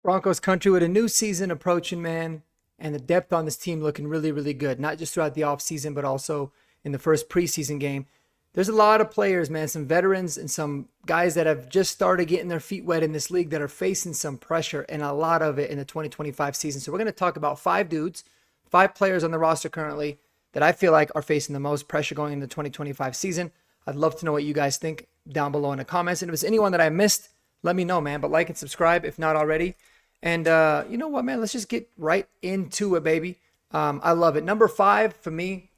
Broncos country with a new season approaching, man, and the depth on this team looking really, really good. Not just throughout the offseason, but also in the first preseason game. There's a lot of players, man, some veterans and some guys that have just started getting their feet wet in this league that are facing some pressure, and a lot of it in the 2025 season. So we're going to talk about five dudes, five players on the roster currently that I feel like are facing the most pressure going into the 2025 season. I'd love to know what you guys think down below in the comments. And if there's anyone that I missed, let me know, man. But like and subscribe if not already. And you know what, man? Let's just get right into it, baby. I love it. Number 5 for me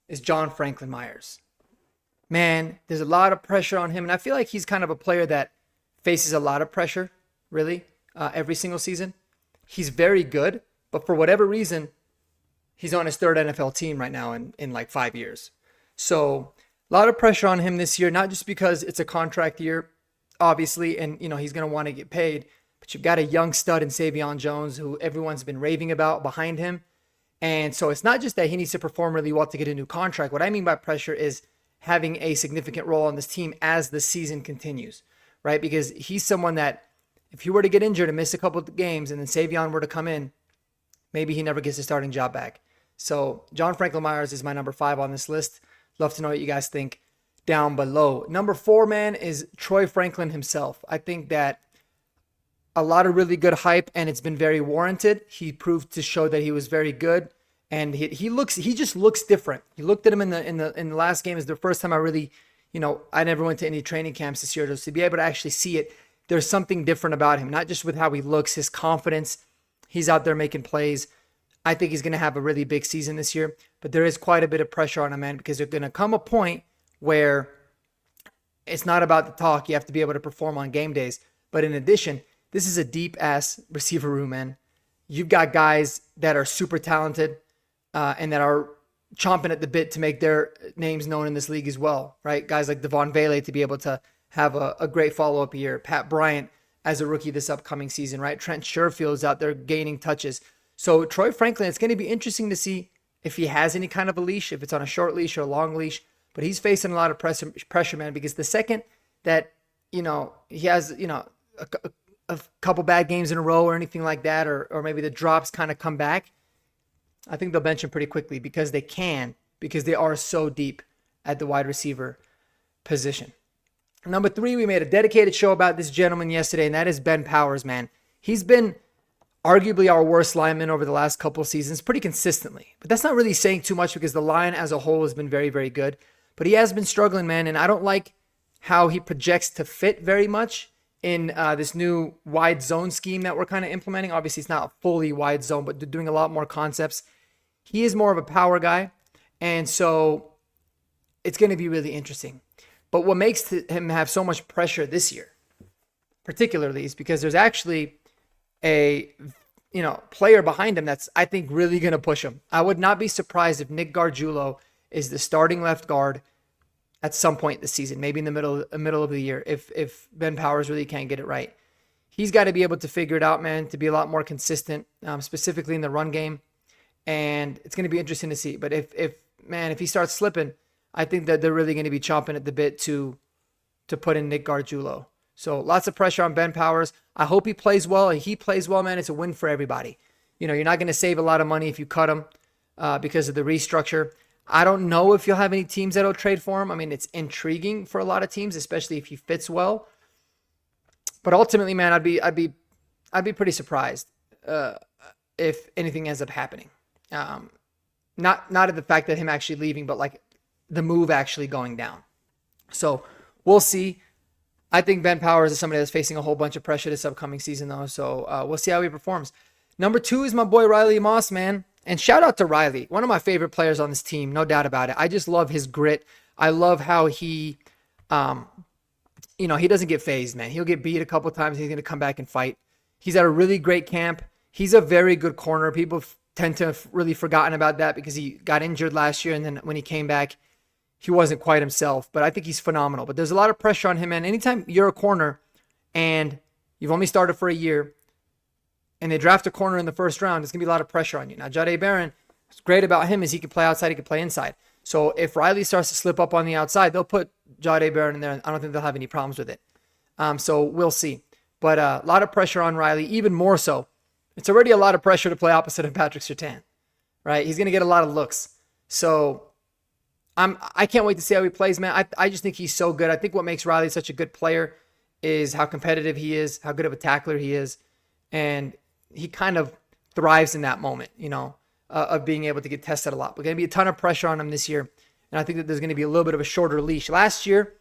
is John Franklin Myers. Man, there's a lot of pressure on him. And I feel like he's kind of a player that faces a lot of pressure, really, every single season. He's very good, but for whatever reason, he's on his third NFL team right now in like 5 years. So a lot of pressure on him this year, not just because it's a contract year, obviously, and you know he's going to want to get paid, but you've got a young stud in Savion Jones who everyone's been raving about behind him. And so it's not just that he needs to perform really well to get a new contract. What I mean by pressure is having a significant role on this team as the season continues, right? Because he's someone that if he were to get injured and miss a couple of games and then Savion were to come in, maybe he never gets his starting job back. So John Franklin Myers is my number 5 on this list. Love to know what you guys think down below. Number 4, man, is Troy Franklin himself. I think that a lot of really good hype, and it's been very warranted. He proved to show that he was very good, and he just looks different. You looked at him in the last game. Is the first time I really, I never went to any training camps this year, just to be able to actually see it. There's something different about him, not just with how he looks, his confidence. He's out there making plays. I think he's going to have a really big season this year, but there is quite a bit of pressure on him, man, because there's going to come a point where it's not about the talk. You have to be able to perform on game days. But in addition, this is a deep-ass receiver room, man. You've got guys that are super talented and that are chomping at the bit to make their names known in this league as well, right? Guys like Devon Vele to be able to have a great follow-up year. Pat Bryant as a rookie this upcoming season, right? Trent Sherfield's out there gaining touches. So Troy Franklin, it's going to be interesting to see if he has any kind of a leash, if it's on a short leash or a long leash. But he's facing a lot of pressure, man, because the second that, he has, a couple bad games in a row or anything like that, or maybe the drops kind of come back, I think they'll bench him pretty quickly because they are so deep at the wide receiver position. Number 3, we made a dedicated show about this gentleman yesterday, and that is Ben Powers, man. He's been arguably our worst lineman over the last couple of seasons pretty consistently. But that's not really saying too much because the line as a whole has been very, very good. But he has been struggling, man, and I don't like how he projects to fit very much in this new wide zone scheme that we're kind of implementing. Obviously, it's not a fully wide zone, but they're doing a lot more concepts. He is more of a power guy, and so it's going to be really interesting. But what makes him have so much pressure this year, particularly, is because there's actually a player behind him that's, I think, really going to push him. I would not be surprised if Nick Gargiulo is the starting left guard at some point this season, maybe in the middle of the year, if Ben Powers really can't get it right. He's got to be able to figure it out, man, to be a lot more consistent, specifically in the run game. And it's going to be interesting to see. But if he starts slipping, I think that they're really going to be chomping at the bit to put in Nick Gargiulo. So lots of pressure on Ben Powers. I hope he plays well. If he plays well, man, it's a win for everybody. You're not going to save a lot of money if you cut him because of the restructure. I don't know if you'll have any teams that'll trade for him. I mean, it's intriguing for a lot of teams, especially if he fits well. But ultimately, man, I'd be pretty surprised if anything ends up happening. Not at the fact that him actually leaving, but like the move actually going down. So we'll see. I think Ben Powers is somebody that's facing a whole bunch of pressure this upcoming season, though. So we'll see how he performs. Number 2 is my boy Riley Moss, man. And shout out to Riley, one of my favorite players on this team, no doubt about it. I just love his grit. I love how he, he doesn't get phased, man. He'll get beat a couple times. He's going to come back and fight. He's at a really great camp. He's a very good corner. People tend to have really forgotten about that because he got injured last year. And then when he came back, he wasn't quite himself. But I think he's phenomenal. But there's a lot of pressure on him, man. Anytime you're a corner and you've only started for a year, and they draft a corner in the first round, there's going to be a lot of pressure on you. Now, Jahdae Barron, what's great about him is he can play outside, he can play inside. So if Riley starts to slip up on the outside, they'll put Jahdae Barron in there, and I don't think they'll have any problems with it. So we'll see. But a lot of pressure on Riley, even more so. It's already a lot of pressure to play opposite of Patrick Surtain, right? He's going to get a lot of looks. So I can't wait to see how he plays, man. I just think he's so good. I think what makes Riley such a good player is how competitive he is, how good of a tackler he is. And he kind of thrives in that moment, of being able to get tested a lot. But going to be a ton of pressure on him this year. And I think that there's going to be a little bit of a shorter leash. Last year,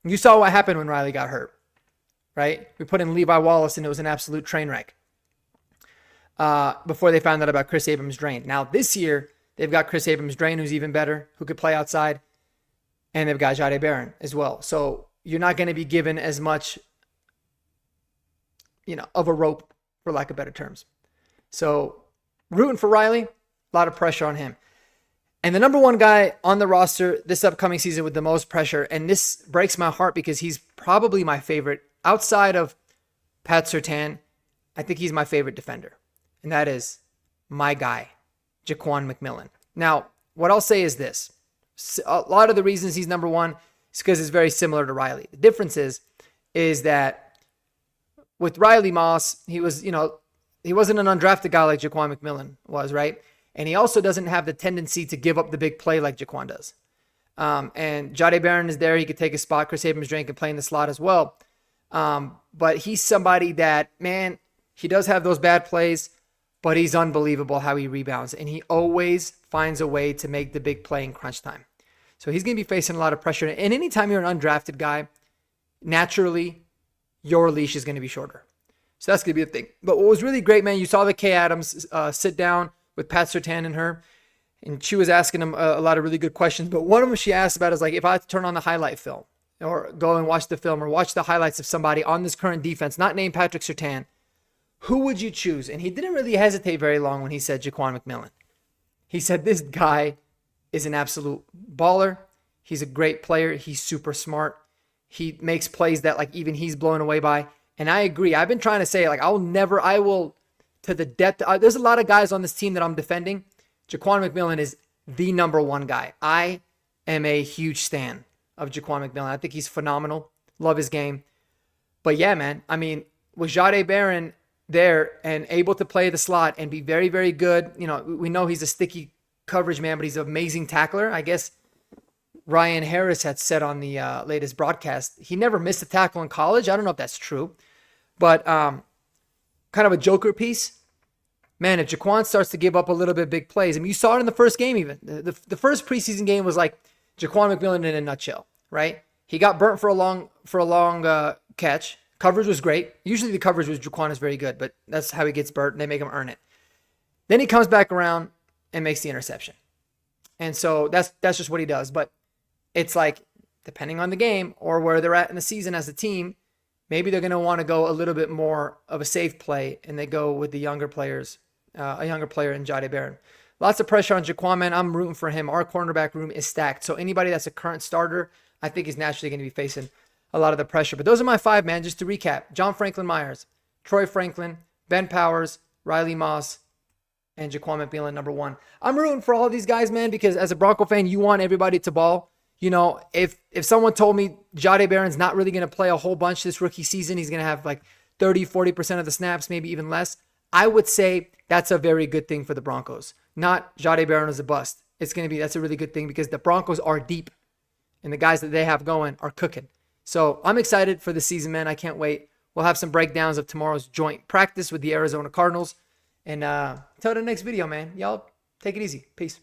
you saw what happened when Riley got hurt, right? We put in Levi Wallace and it was an absolute train wreck before they found out about Chris Abrams-Drain. Now this year, they've got Chris Abrams-Drain, who's even better, who could play outside. And they've got Jahdae Barron as well. So you're not going to be given as much, of a rope, for lack of better terms. So rooting for Riley, a lot of pressure on him. And the number one guy on the roster this upcoming season with the most pressure, and this breaks my heart because he's probably my favorite. Outside of Pat Surtain, I think he's my favorite defender. And that is my guy, Jaquan McMillan. Now, what I'll say is this. A lot of the reasons he's number one is because it's very similar to Riley. The difference is that with Riley Moss, he was, he wasn't an undrafted guy like Jaquan McMillan was, right? And he also doesn't have the tendency to give up the big play like Jaquan does. And Jahdae Barron is there. He could take a spot. Chris Abrams-Drain can play in the slot as well. But he's somebody that, man, he does have those bad plays, but he's unbelievable how he rebounds. And he always finds a way to make the big play in crunch time. So he's going to be facing a lot of pressure. And anytime you're an undrafted guy, naturally, your leash is going to be shorter. So that's going to be the thing. But what was really great, man, you saw the Kay Adams sit down with Pat Surtain and her, and she was asking him a lot of really good questions. But one of them she asked about is like, if I had to turn on the highlight film or go and watch the film or watch the highlights of somebody on this current defense, not named Patrick Surtain, who would you choose? And he didn't really hesitate very long when he said Jaquan McMillan. He said, this guy is an absolute baller. He's a great player. He's super smart. He makes plays that like even he's blown away by. And I agree. I've been trying to say like, I will to the depth. There's a lot of guys on this team that I'm defending. Jaquan McMillan is the number one guy. I am a huge stan of Jaquan McMillan. I think he's phenomenal. Love his game. But yeah, man, I mean, with Jahdae Barron there and able to play the slot and be very, very good. We know he's a sticky coverage man, but he's an amazing tackler. I guess Ryan Harris had said on the latest broadcast, he never missed a tackle in college. I don't know if that's true, but kind of a joker piece. Man, if Jaquan starts to give up a little bit big plays, I mean, you saw it in the first game even. The first preseason game was like Jaquan McMillan in a nutshell, right? He got burnt for a long catch. Coverage was great. Usually the coverage with Jaquan is very good, but that's how he gets burnt, and they make him earn it. Then he comes back around and makes the interception. And so that's just what he does. But it's like, depending on the game or where they're at in the season as a team, maybe they're going to want to go a little bit more of a safe play, and they go with the younger players, a younger player in Jahdae Barron. Lots of pressure on Jaquan, man. I'm rooting for him. Our cornerback room is stacked. So anybody that's a current starter, I think is naturally going to be facing a lot of the pressure. But those are my five, man. Just to recap: John Franklin Myers, Troy Franklin, Ben Powers, Riley Moss, and Jaquan McMillan, number one. I'm rooting for all of these guys, man, because as a Bronco fan, you want everybody to ball. If someone told me Jahdae Barron's not really going to play a whole bunch this rookie season, he's going to have like 30, 40% of the snaps, maybe even less, I would say that's a very good thing for the Broncos. Not Jahdae Barron is a bust. That's a really good thing because the Broncos are deep and the guys that they have going are cooking. So I'm excited for the season, man. I can't wait. We'll have some breakdowns of tomorrow's joint practice with the Arizona Cardinals. And until the next video, man, y'all take it easy. Peace.